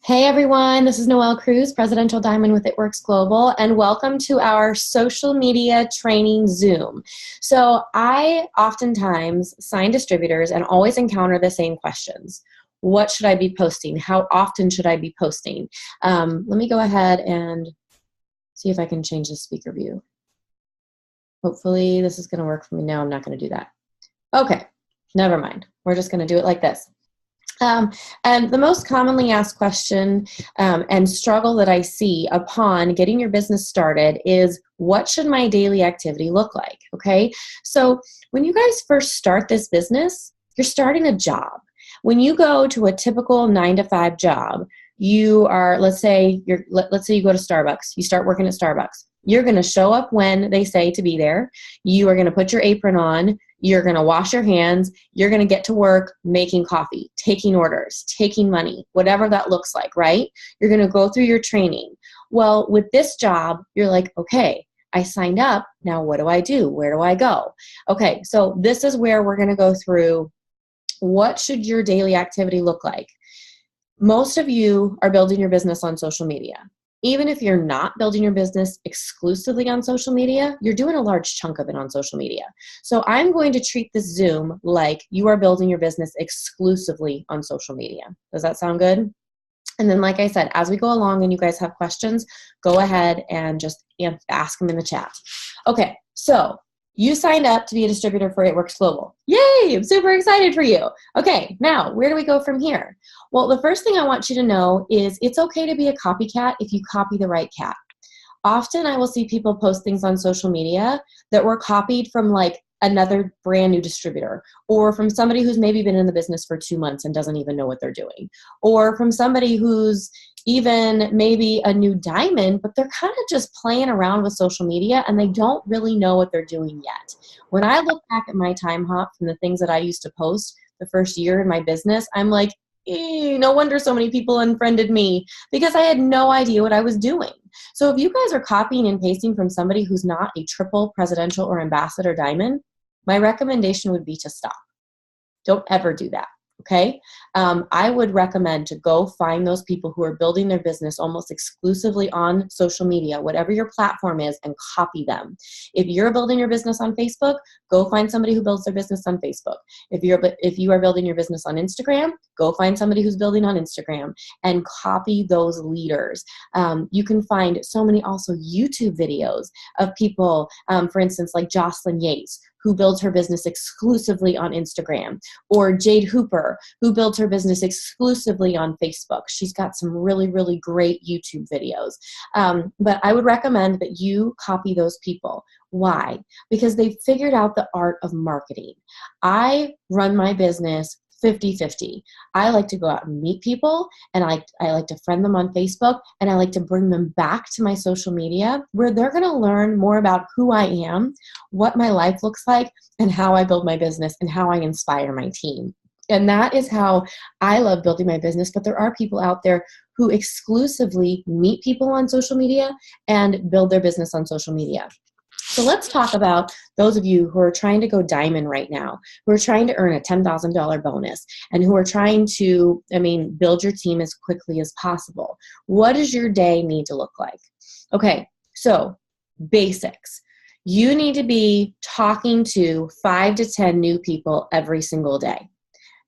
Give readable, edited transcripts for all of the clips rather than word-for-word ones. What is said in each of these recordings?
Hey everyone, this is Noelle Cruz, Presidential Diamond with It Works Global, and welcome to our social media training Zoom. So I oftentimes sign distributors and always encounter the same questions. What should I be posting? How often should I be posting? Let me go ahead and see if I can change the speaker view. Hopefully this is going to work for me. No, I'm not going to do that. Okay, never mind. We're just going to do it like this. And the most commonly asked question and struggle that I see upon getting your business started is, what should my daily activity look like? Okay, so when you guys first start this business, you're starting a job. When you go to a typical 9-to-5 job, you are, let's say you go to Starbucks, you start working at Starbucks. You're going to show up when they say to be there. You are going to put your apron on. You're going to wash your hands. You're going to get to work making coffee, taking orders, taking money, whatever that looks like, right? You're going to go through your training. Well, with this job, you're like, okay, I signed up. Now what do I do? Where do I go? Okay, so this is where we're going to go through what should your daily activity look like. Most of you are building your business on social media. Even if you're not building your business exclusively on social media, you're doing a large chunk of it on social media. So I'm going to treat this Zoom like you are building your business exclusively on social media. Does that sound good? And then, like I said, as we go along and you guys have questions, go ahead and just ask them in the chat. Okay, so you signed up to be a distributor for It Works Global. Yay! I'm super excited for you. Okay, now where do we go from here? Well, the first thing I want you to know is it's okay to be a copycat if you copy the right cat. Often I will see people post things on social media that were copied from like another brand new distributor, or from somebody who's maybe been in the business for 2 months and doesn't even know what they're doing, or from somebody who's even maybe a new diamond, but they're kind of just playing around with social media and they don't really know what they're doing yet. When I look back at my time hop from the things that I used to post the first year in my business, I'm like, no wonder so many people unfriended me, because I had no idea what I was doing. So if you guys are copying and pasting from somebody who's not a triple presidential or ambassador diamond, my recommendation would be to stop. Don't ever do that. Okay, I would recommend to go find those people who are building their business almost exclusively on social media, whatever your platform is, and copy them. If you're building your business on Facebook, go find somebody who builds their business on Facebook. If you are building your business on Instagram, go find somebody who's building on Instagram and copy those leaders. You can find so many also YouTube videos of people, for instance, like Jocelyn Yates, who builds her business exclusively on Instagram, or Jade Hooper, who builds her business exclusively on Facebook. She's got some really, really great YouTube videos. But I would recommend that you copy those people. Why? Because they've figured out the art of marketing. I run my business 50-50. I like to go out and meet people, and I like to friend them on Facebook, and I like to bring them back to my social media where they're going to learn more about who I am, what my life looks like, and how I build my business and how I inspire my team. And that is how I love building my business. But there are people out there who exclusively meet people on social media and build their business on social media. So let's talk about those of you who are trying to go diamond right now, who are trying to earn a $10,000 bonus, and who are trying to, build your team as quickly as possible. What does your day need to look like? Okay, so basics. You need to be talking to 5 to 10 new people every single day.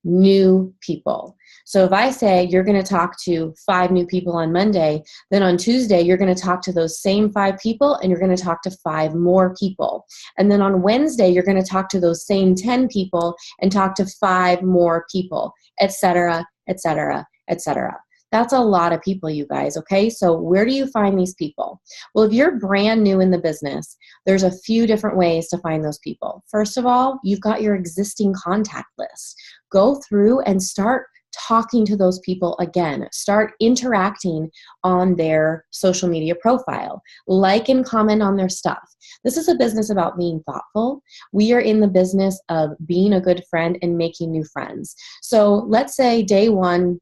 New people. So if I say you're going to talk to 5 new people on Monday, then on Tuesday you're going to talk to those same 5 people and you're going to talk to 5 more people. And then on Wednesday you're going to talk to those same 10 people and talk to 5 more people, etc., etc., etc. That's a lot of people, you guys, okay? So where do you find these people? Well, if you're brand new in the business, there's a few different ways to find those people. First of all, you've got your existing contact list. Go through and start talking to those people again. Start interacting on their social media profile. Like and comment on their stuff. This is a business about being thoughtful. We are in the business of being a good friend and making new friends. So let's say day one,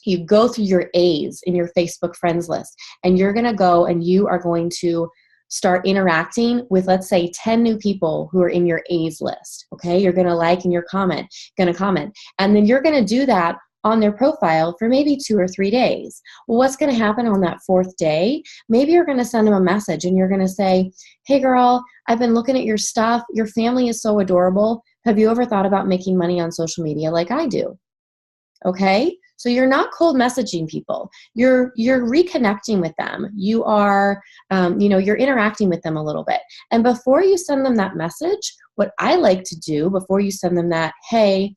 you go through your A's in your Facebook friends list, and you're going to go and you are going to start interacting with, let's say, 10 new people who are in your A's list. Okay, you're going to like and you're going to comment. And then you're going to do that on their profile for maybe 2 or 3 days. Well, what's going to happen on that fourth day? Maybe you're going to send them a message and you're going to say, hey girl, I've been looking at your stuff. Your family is so adorable. Have you ever thought about making money on social media like I do? Okay? So you're not cold messaging people. You're reconnecting with them. You are, you're interacting with them a little bit. And before you send them that message, what I like to do before you send them that, hey,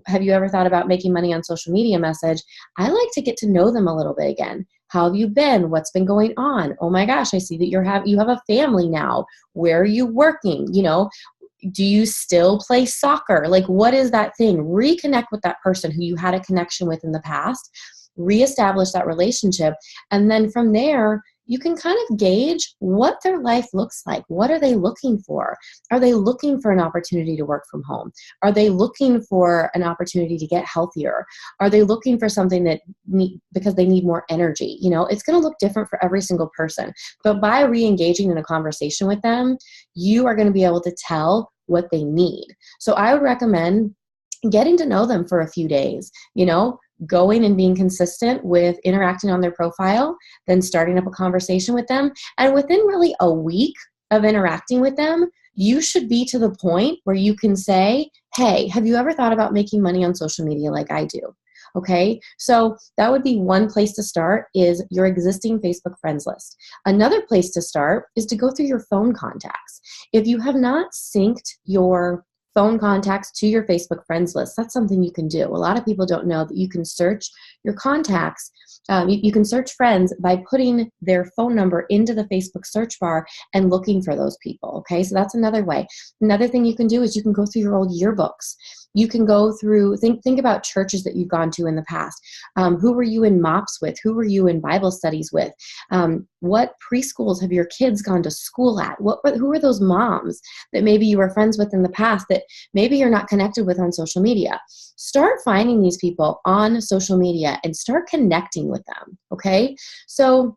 have you ever thought about making money on social media message? I like to get to know them a little bit again. How have you been? What's been going on? Oh my gosh, I see that you have a family now. Where are you working? Do you still play soccer? Like, what is that thing? Reconnect with that person who you had a connection with in the past, reestablish that relationship. And then from there, you can kind of gauge what their life looks like. What are they looking for? Are they looking for an opportunity to work from home? Are they looking for an opportunity to get healthier? Are they looking for something because they need more energy? It's going to look different for every single person. But by re-engaging in a conversation with them, you are going to be able to tell what they need. So I would recommend getting to know them for a few days, going and being consistent with interacting on their profile, then starting up a conversation with them. And within really a week of interacting with them, you should be to the point where you can say, hey, have you ever thought about making money on social media like I do? Okay, so that would be one place to start, is your existing Facebook friends list. Another place to start is to go through your phone contacts. If you have not synced your phone contacts to your Facebook friends list, that's something you can do. A lot of people don't know that you can search your contacts. You can search friends by putting their phone number into the Facebook search bar and looking for those people. Okay, so that's another way. Another thing you can do is you can go through your old yearbooks. You can go through, think about churches that you've gone to in the past. Who were you in MOPS with? Who were you in Bible studies with? What preschools have your kids gone to school at? Who are those moms that maybe you were friends with in the past that maybe you're not connected with on social media? Start finding these people on social media and start connecting with them, okay? So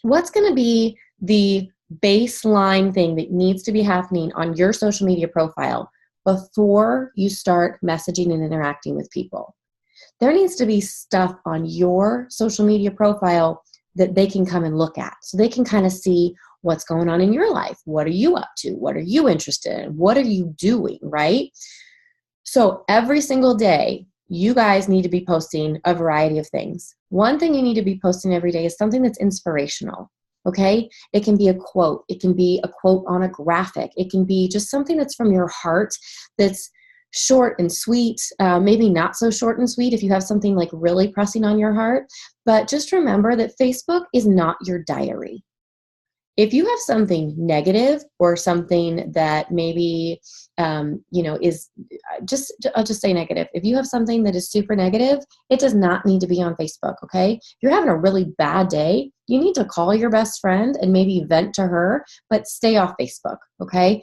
what's going to be the baseline thing that needs to be happening on your social media profile before you start messaging and interacting with people? There needs to be stuff on your social media profile that they can come and look at, so they can kind of see what's going on in your life. What are you up to? What are you interested in? What are you doing, right? So every single day, you guys need to be posting a variety of things. One thing you need to be posting every day is something that's inspirational. Okay? It can be a quote. It can be a quote on a graphic. It can be just something that's from your heart, that's short and sweet, maybe not so short and sweet if you have something like really pressing on your heart. But just remember that Facebook is not your diary. If you have something negative or something that maybe, is I'll just say negative. If you have something that is super negative, it does not need to be on Facebook, okay? If you're having a really bad day, you need to call your best friend and maybe vent to her, but stay off Facebook, okay?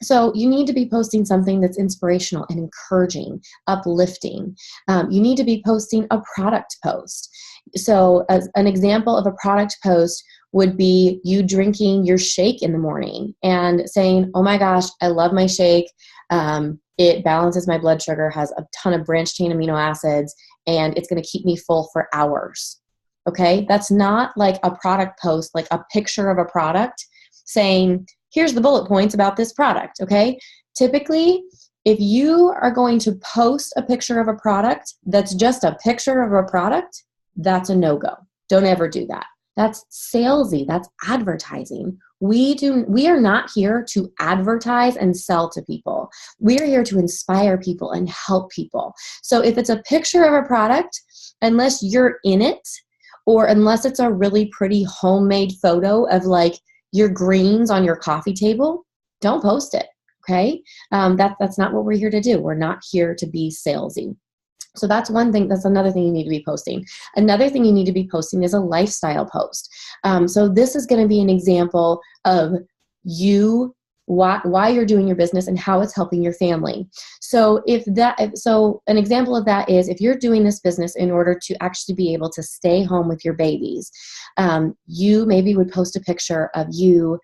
So you need to be posting something that's inspirational and encouraging, uplifting. You need to be posting a product post. So as an example of a product post would be you drinking your shake in the morning and saying, oh my gosh, I love my shake. It balances my blood sugar, has a ton of branched chain amino acids, and it's going to keep me full for hours. Okay? That's not like a product post, like a picture of a product saying, here's the bullet points about this product. Okay? Typically, if you are going to post a picture of a product that's just a picture of a product, that's a no-go. Don't ever do that. That's salesy. That's advertising. We are not here to advertise and sell to people. We are here to inspire people and help people. So if it's a picture of a product, unless you're in it, or unless it's a really pretty homemade photo of like your greens on your coffee table, don't post it. Okay? That's not what we're here to do. We're not here to be salesy. So that's one thing. That's another thing you need to be posting. Another thing you need to be posting is a lifestyle post. So this is going to be an example of why you're doing your business and how it's helping your family. So an example of that is if you're doing this business in order to actually be able to stay home with your babies, you maybe would post a picture of you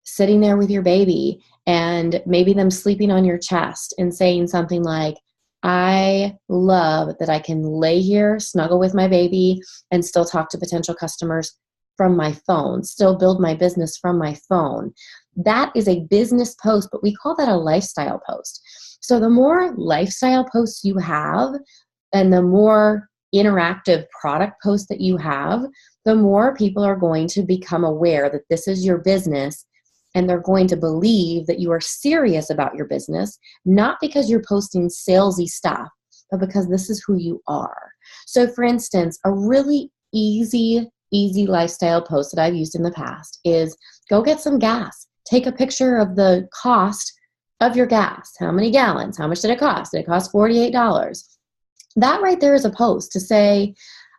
sitting there with your baby and maybe them sleeping on your chest and saying something like, I love that I can lay here, snuggle with my baby, and still talk to potential customers from my phone, still build my business from my phone. That is a business post, but we call that a lifestyle post. So the more lifestyle posts you have and the more interactive product posts that you have, the more people are going to become aware that this is your business, and they're going to believe that you are serious about your business, not because you're posting salesy stuff, but because this is who you are. So for instance, a really easy lifestyle post that I've used in the past is go get some gas. Take a picture of the cost of your gas. How many gallons? How much did it cost? Did it cost $48? That right there is a post to say,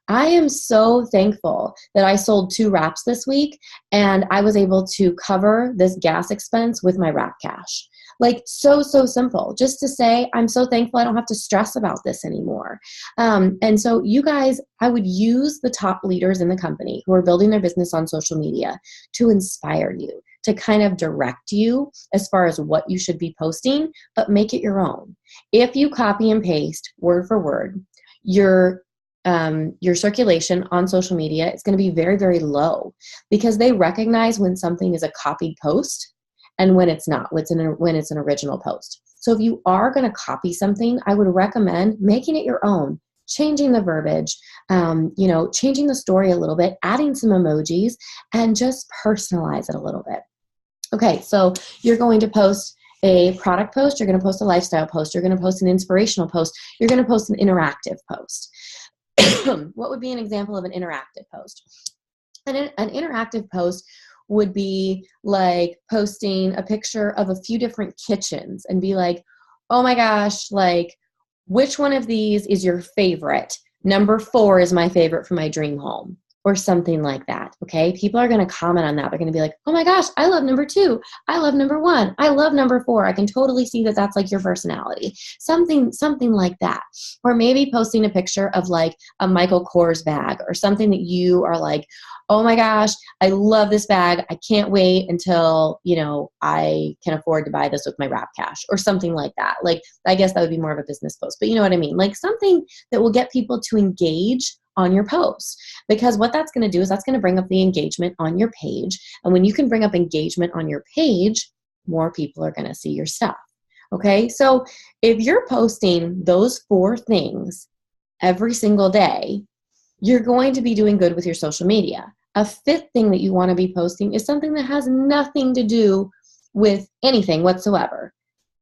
I am so thankful that I sold 2 wraps this week and I was able to cover this gas expense with my wrap cash. Like so simple. Just to say, I'm so thankful I don't have to stress about this anymore. And so you guys, I would use the top leaders in the company who are building their business on social media to inspire you, to kind of direct you as far as what you should be posting, but make it your own. If you copy and paste word for word, your circulation on social media is going to be very, very low because they recognize when something is a copied post and when it's not, when it's an original post. So if you are going to copy something, I would recommend making it your own, changing the verbiage, changing the story a little bit, adding some emojis, and just personalize it a little bit. Okay, so you're going to post a product post, you're going to post a lifestyle post, you're going to post an inspirational post, you're going to post an interactive post. What would be an example of an interactive post? An interactive post would be like posting a picture of a few different kitchens and be like, oh my gosh, like which one of these is your favorite? Number 4 is my favorite for my dream home, or something like that. Okay. People are going to comment on that. They're going to be like, oh my gosh, I love number 2. I love number 1. I love number 4. I can totally see that that's like your personality. Something like that. Or maybe posting a picture of like a Michael Kors bag or something that you are like, oh my gosh, I love this bag. I can't wait until, I can afford to buy this with my wrap cash or something like that. Like, I guess that would be more of a business post, but you know what I mean? Like something that will get people to engage on your post, because what that's going to do is that's going to bring up the engagement on your page. And when you can bring up engagement on your page, more people are going to see your stuff. Okay. So if you're posting those 4 things every single day, you're going to be doing good with your social media. A 5th thing that you want to be posting is something that has nothing to do with anything whatsoever.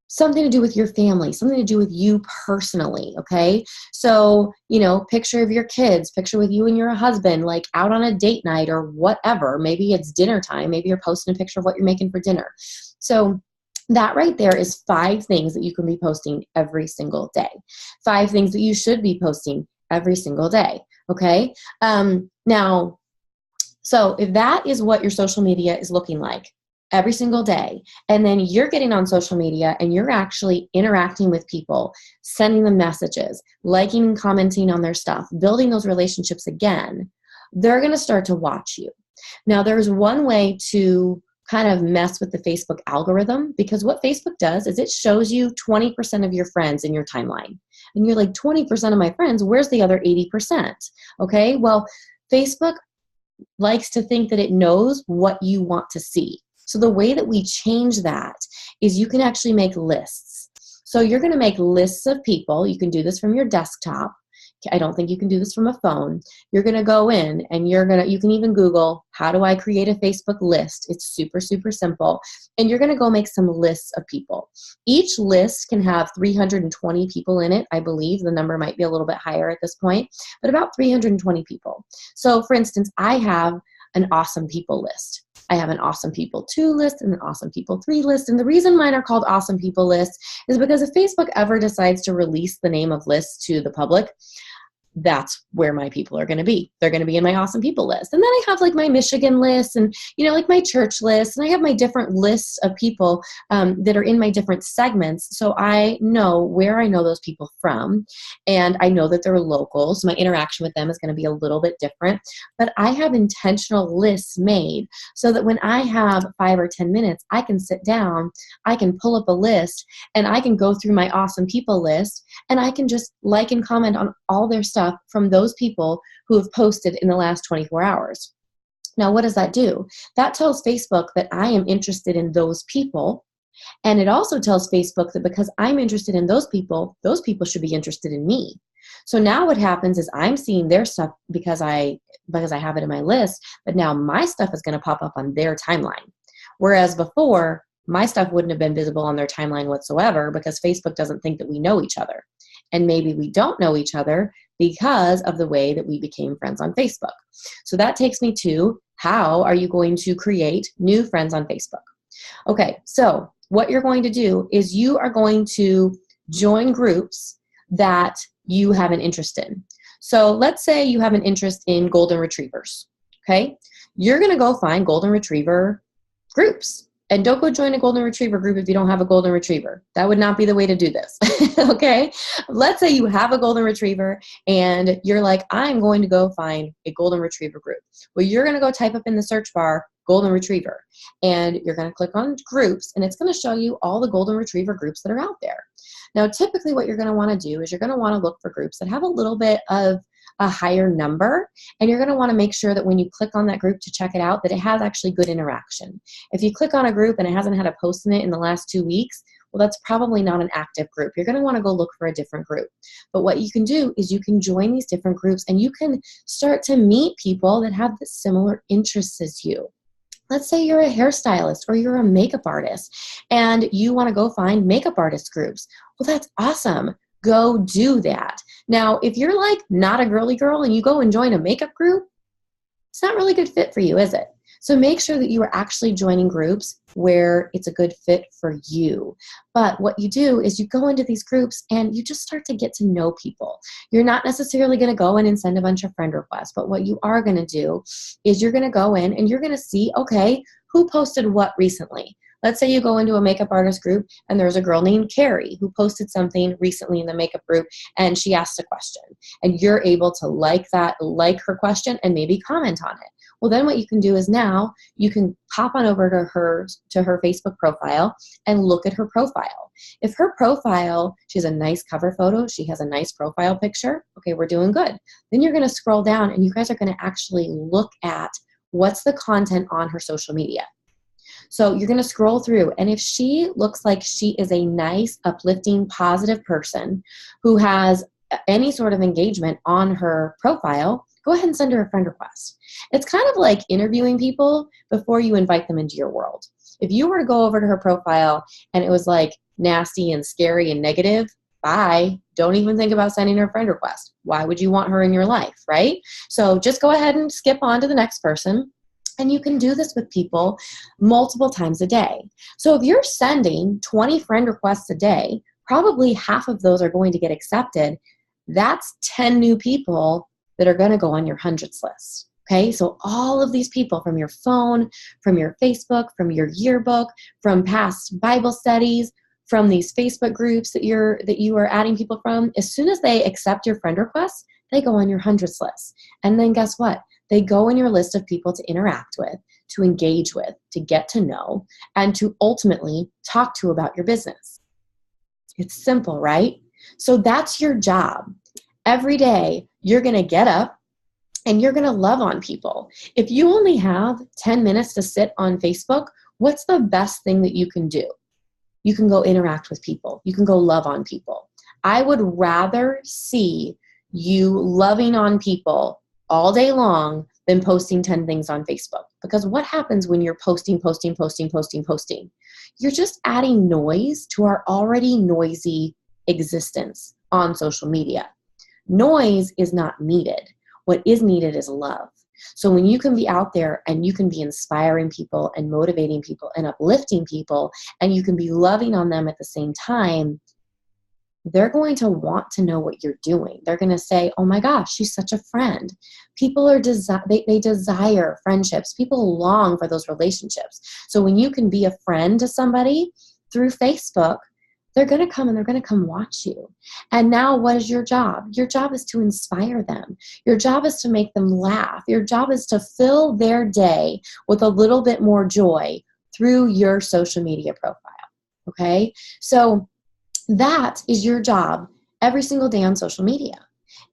Something to do with your family, something to do with you personally, okay? So, picture of your kids, picture with you and your husband, like out on a date night or whatever. Maybe it's dinner time. Maybe you're posting a picture of what you're making for dinner. So that right there is 5 things that you can be posting every single day. 5 things that you should be posting every single day, okay? Now, so if that is what your social media is looking like, every single day, and then you're getting on social media and you're actually interacting with people, sending them messages, liking and commenting on their stuff, building those relationships again, they're going to start to watch you. Now, there's one way to kind of mess with the Facebook algorithm, because what Facebook does is it shows you 20% of your friends in your timeline. And you're like, 20% of my friends, where's the other 80%? Okay, well, Facebook likes to think that it knows what you want to see. So the way that we change that is you can actually make lists. So you're going to make lists of people. You can do this from your desktop. I don't think you can do this from a phone. You're going to go in and you can even Google, how do I create a Facebook list? It's super, super simple. And you're going to go make some lists of people. Each list can have 320 people in it. I believe the number might be a little bit higher at this point, but about 320 people. So for instance, I have an awesome people list. I have an awesome people 2 list and an awesome people 3 list. And the reason mine are called awesome people lists is because if Facebook ever decides to release the name of lists to the public, that's where my people are going to be. They're going to be in my awesome people list. And then I have like my Michigan list and, like my church list. And I have my different lists of people that are in my different segments. So I know where I know those people from. And I know that they're local. So my interaction with them is going to be a little bit different. But I have intentional lists made so that when I have 5 or 10 minutes, I can sit down, I can pull up a list, and I can go through my awesome people list, and I can just like and comment on all their stuff from those people who have posted in the last 24 hours. Now, what does that do? That tells Facebook that I am interested in those people. And it also tells Facebook that because I'm interested in those people should be interested in me. So now what happens is I'm seeing their stuff because I have it in my list, but now my stuff is going to pop up on their timeline. Whereas before, my stuff wouldn't have been visible on their timeline whatsoever because Facebook doesn't think that we know each other. And maybe we don't know each other because of the way that we became friends on Facebook. So that takes me to, how are you going to create new friends on Facebook? Okay, so what you're going to do is you are going to join groups that you have an interest in. So let's say you have an interest in golden retrievers, okay? You're going to go find golden retriever groups. And don't go join a golden retriever group if you don't have a golden retriever. That would not be the way to do this, okay? Let's say you have a golden retriever and you're like, I'm going to go find a golden retriever group. Well, you're going to go type up in the search bar, golden retriever, and you're going to click on groups, and it's going to show you all the golden retriever groups that are out there. Now, typically what you're going to want to do is you're going to want to look for groups that have a little bit of a higher number, and you're going to want to make sure that when you click on that group to check it out, that it has actually good interaction. If you click on a group and it hasn't had a post in it in the last 2 weeks, well, that's probably not an active group. You're going to want to go look for a different group. But what you can do is you can join these different groups and you can start to meet people that have the similar interests as you. Let's say you're a hairstylist or you're a makeup artist and you want to go find makeup artist groups. Well, that's awesome. Go do that. Now, if you're like not a girly girl and you go and join a makeup group, it's not really a good fit for you, is it? So make sure that you are actually joining groups where it's a good fit for you. But what you do is you go into these groups and you just start to get to know people. You're not necessarily going to go in and send a bunch of friend requests, but what you are going to do is you're going to go in and you're going to see, okay, who posted what recently? Let's say you go into a makeup artist group and there's a girl named Carrie who posted something recently in the makeup group and she asked a question. And you're able to like her question and maybe comment on it. Well, then what you can do is now you can pop on over to her Facebook profile and look at her profile. If her profile, she has a nice cover photo, she has a nice profile picture, okay, we're doing good. Then you're going to scroll down and you guys are going to actually look at what's the content on her social media. So you're going to scroll through, and if she looks like she is a nice, uplifting, positive person who has any sort of engagement on her profile, go ahead and send her a friend request. It's kind of like interviewing people before you invite them into your world. If you were to go over to her profile and it was like nasty and scary and negative, bye. Don't even think about sending her a friend request. Why would you want her in your life, right? So just go ahead and skip on to the next person. And you can do this with people multiple times a day. So if you're sending 20 friend requests a day, probably half of those are going to get accepted. That's 10 new people that are going to go on your hundreds list. Okay, so all of these people from your phone, from your Facebook, from your yearbook, from past Bible studies, from these Facebook groups that you are adding people from, as soon as they accept your friend requests, they go on your hundreds list. And then guess what? They go in your list of people to interact with, to engage with, to get to know, and to ultimately talk to about your business. It's simple, right? So that's your job. Every day, you're going to get up and you're going to love on people. If you only have 10 minutes to sit on Facebook, what's the best thing that you can do? You can go interact with people. You can go love on people. I would rather see you loving on people all day long than posting 10 things on Facebook. Because what happens when you're posting? You're just adding noise to our already noisy existence on social media. Noise is not needed. What is needed is love. So when you can be out there and you can be inspiring people and motivating people and uplifting people and you can be loving on them at the same time, they're going to want to know what you're doing. They're going to say, oh my gosh, she's such a friend. People are they desire friendships. People long for those relationships. So when you can be a friend to somebody through Facebook, they're going to come and they're going to come watch you. And now what is your job? Your job is to inspire them. Your job is to make them laugh. Your job is to fill their day with a little bit more joy through your social media profile. Okay? So that is your job every single day on social media.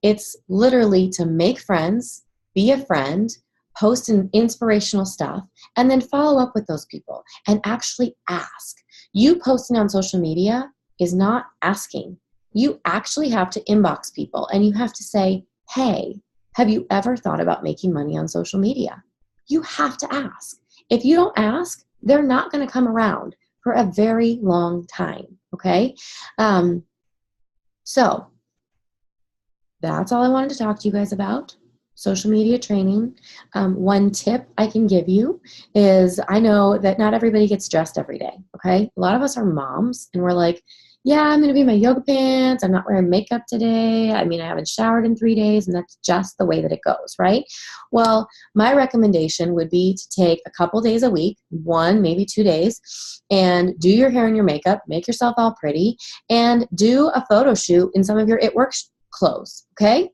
It's literally to make friends, be a friend, post inspirational stuff, and then follow up with those people and actually ask. You posting on social media is not asking. You actually have to inbox people and you have to say, hey, have you ever thought about making money on social media? You have to ask. If you don't ask, they're not going to come around for a very long time, okay? So that's all I wanted to talk to you guys about. Social media training. One tip I can give you is, I know that not everybody gets dressed every day, okay? A lot of us are moms and we're like, yeah, I'm going to be in my yoga pants. I'm not wearing makeup today. I mean, I haven't showered in 3 days, and that's just the way that it goes, right? Well, my recommendation would be to take a couple days a week, 1, maybe 2 days, and do your hair and your makeup, make yourself all pretty, and do a photo shoot in some of your It Works clothes, okay?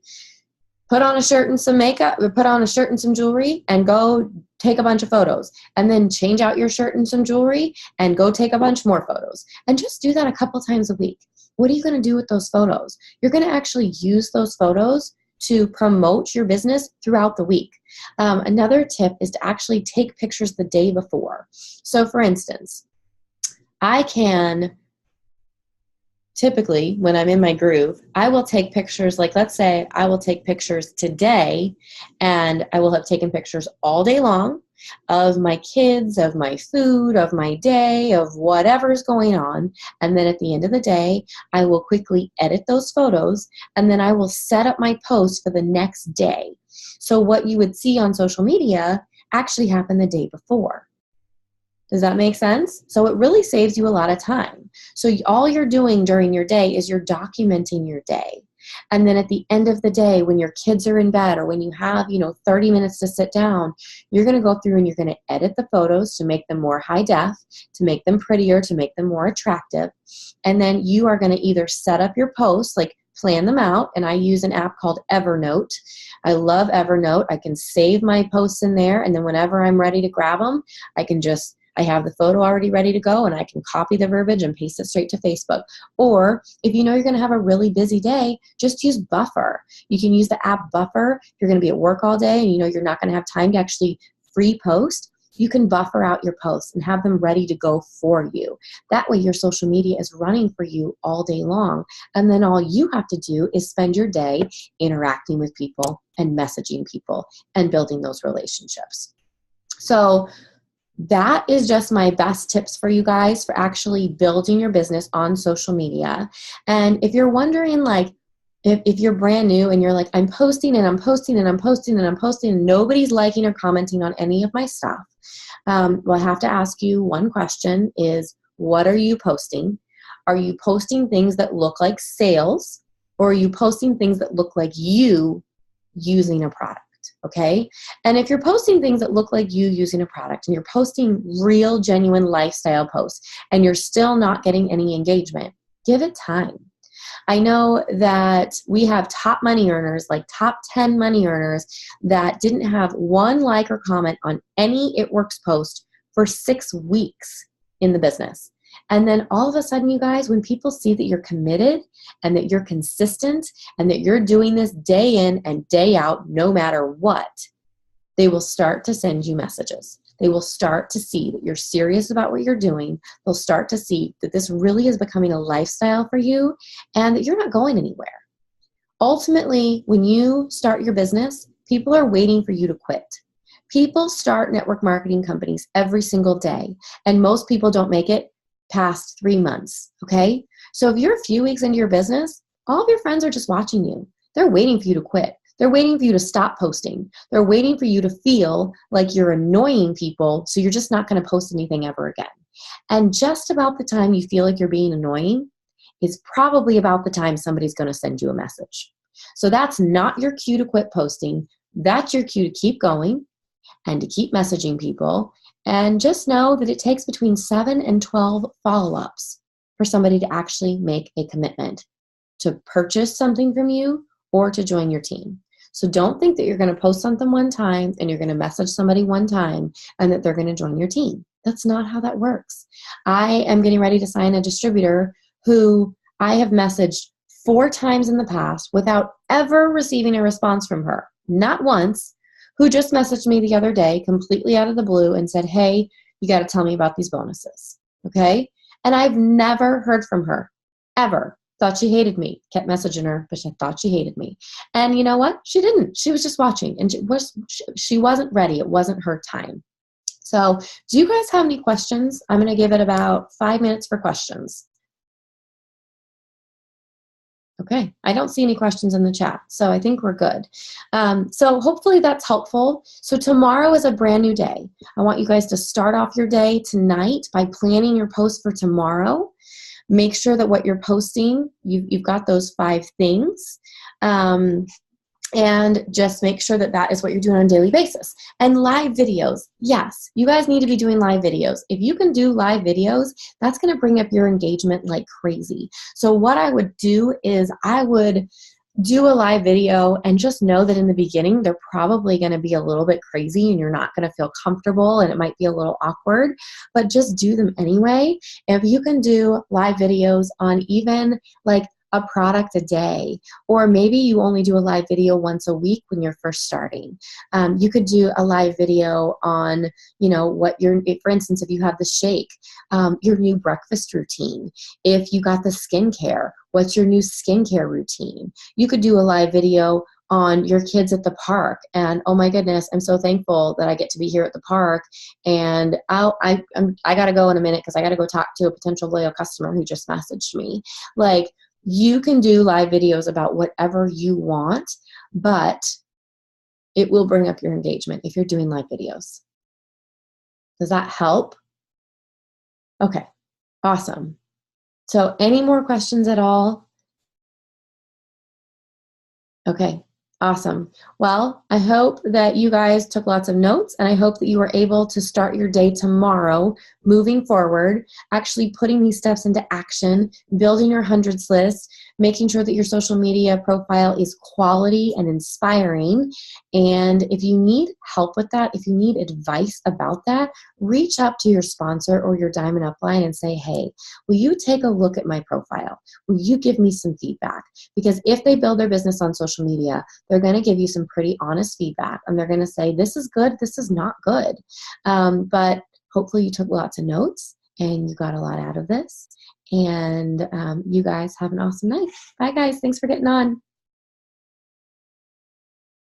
Put on a shirt and some makeup, or put on a shirt and some jewelry, and go take a bunch of photos. And then change out your shirt and some jewelry and go take a bunch more photos. And just do that a couple times a week. What are you going to do with those photos? You're going to actually use those photos to promote your business throughout the week. Another tip is to actually take pictures the day before. So for instance, I can typically, when I'm in my groove, I will take pictures, like let's say I will take pictures today, and I will have taken pictures all day long of my kids, of my food, of my day, of whatever's going on. And then at the end of the day, I will quickly edit those photos, and then I will set up my post for the next day. So what you would see on social media actually happened the day before. Does that make sense? So it really saves you a lot of time. So all you're doing during your day is you're documenting your day. And then at the end of the day, when your kids are in bed, or when you have, 30 minutes to sit down, you're going to go through and you're going to edit the photos to make them more high def, to make them prettier, to make them more attractive. And then you are going to either set up your posts, like plan them out. And I use an app called Evernote. I love Evernote. I can save my posts in there. And then whenever I'm ready to grab them, I have the photo already ready to go, and I can copy the verbiage and paste it straight to Facebook. Or if you know you're going to have a really busy day, just use Buffer. You can use the app Buffer. If you're going to be at work all day and you're not going to have time to actually free post, you can buffer out your posts and have them ready to go for you. That way your social media is running for you all day long. And then all you have to do is spend your day interacting with people and messaging people and building those relationships. So that is just my best tips for you guys for actually building your business on social media. And if you're wondering, like, if you're brand new and you're like, I'm posting and I'm posting and I'm posting and I'm posting and nobody's liking or commenting on any of my stuff, well, I have to ask you one question is, what are you posting? Are you posting things that look like sales, or are you posting things that look like you using a product? Okay. And if you're posting things that look like you using a product, and you're posting real, genuine lifestyle posts, and you're still not getting any engagement, give it time. I know that we have top money earners, like top 10 money earners, that didn't have one like or comment on any It Works post for 6 weeks in the business. And then all of a sudden, you guys, when people see that you're committed and that you're consistent and that you're doing this day in and day out, no matter what, they will start to send you messages. They will start to see that you're serious about what you're doing. They'll start to see that this really is becoming a lifestyle for you and that you're not going anywhere. Ultimately, when you start your business, people are waiting for you to quit. People start network marketing companies every single day, and most people don't make it past 3 months, okay? So if you're a few weeks into your business, all of your friends are just watching you. They're waiting for you to quit. They're waiting for you to stop posting. They're waiting for you to feel like you're annoying people, so you're just not going to post anything ever again. And just about the time you feel like you're being annoying is probably about the time somebody's going to send you a message. So that's not your cue to quit posting. That's your cue to keep going and to keep messaging people. And just know that it takes between 7 and 12 follow-ups for somebody to actually make a commitment to purchase something from you or to join your team. So don't think that you're going to post something one time and you're going to message somebody one time and that they're going to join your team. That's not how that works. I am getting ready to sign a distributor who I have messaged 4 times in the past without ever receiving a response from her. Not once. Who just messaged me the other day completely out of the blue and said, hey, you got to tell me about these bonuses. Okay? And I've never heard from her, ever. Thought she hated me. Kept messaging her, but she thought she hated me. And you know what? She didn't. She was just watching, and she wasn't ready. It wasn't her time. So do you guys have any questions? I'm going to give it about 5 minutes for questions. Okay, I don't see any questions in the chat, so I think we're good. So hopefully that's helpful. So tomorrow is a brand new day. I want you guys to start off your day tonight by planning your post for tomorrow. Make sure that what you're posting, you've got those 5 things. And just make sure that that is what you're doing on a daily basis. And live videos, yes, you guys need to be doing live videos. If you can do live videos, that's going to bring up your engagement like crazy. So what I would do is I would do a live video and just know that in the beginning, they're probably going to be a little bit crazy and you're not going to feel comfortable and it might be a little awkward, but just do them anyway. If you can do live videos on even like a product a day, or maybe you only do a live video once a week when you're first starting. You could do a live video on, you know, what your, for instance, if you have the shake, your new breakfast routine. If you got the skincare, what's your new skincare routine? You could do a live video on your kids at the park, and oh my goodness, I'm so thankful that I get to be here at the park, and I got to go in a minute because I got to go talk to a potential loyal customer who just messaged me. Like, you can do live videos about whatever you want, but it will bring up your engagement if you're doing live videos. Does that help? Okay, awesome. So any more questions at all? Okay, awesome. Well, I hope that you guys took lots of notes, and I hope that you were able to start your day tomorrow moving forward, actually putting these steps into action, building your hundreds list, making sure that your social media profile is quality and inspiring. And if you need help with that, if you need advice about that, reach out to your sponsor or your Diamond Upline and say, hey, will you take a look at my profile? Will you give me some feedback? Because if they build their business on social media, they're going to give you some pretty honest feedback, and they're going to say, this is good, this is not good. But hopefully you took lots of notes and you got a lot out of this. And you guys have an awesome night. Bye, guys. Thanks for getting on.